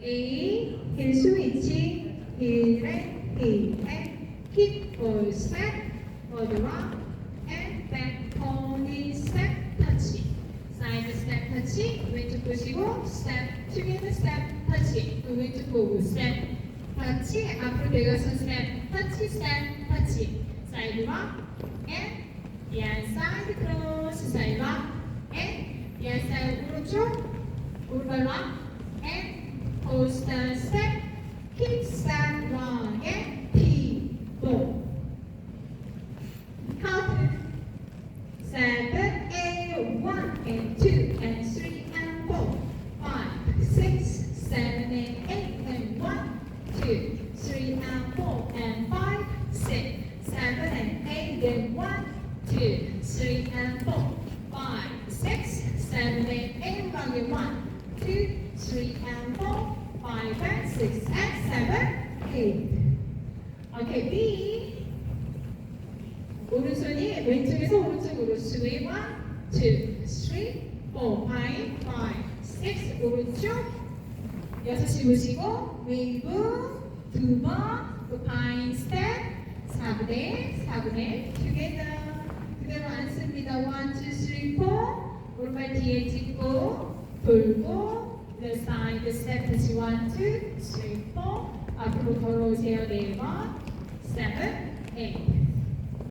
A, heel switching, heel and hip or step, forward and back, pony step, touch. Side step, touch. 왼쪽 보시고, step, together step, touch. 또 왼쪽 보고, step, touch. 앞으로 내가서 step, touch, step, touch. Side rock and yeah, side cross, side rock and yeah, side 오른쪽, 오른발 rock and coaster step, hip step, run and pivot. Count 7, 8, 1 and 2 and 3 and 4, 5, 6, 7 and 8 and 1, 2, 3 and 4 and 5, 6, 7 and 8 and 1, 2, 3 and 4, 5, 6, 7 and 8 and 1, 2, 3 and 4, 5 and 6 and 7, 8. Okay, B. 오른손이 왼쪽에서 오른쪽으로 swing 1, 2, 3, 4, 5, 6 오른쪽 6시 보시고 웨이브 2번 또 파인 스텝 4분의 4분의 together 그대로 앉습니다. 1, 2, 3, 4 오른발 뒤에 짚고 돌고 left side step 다시 1, 2, 3, 4 앞으로 걸어오세요. 4번 7, 8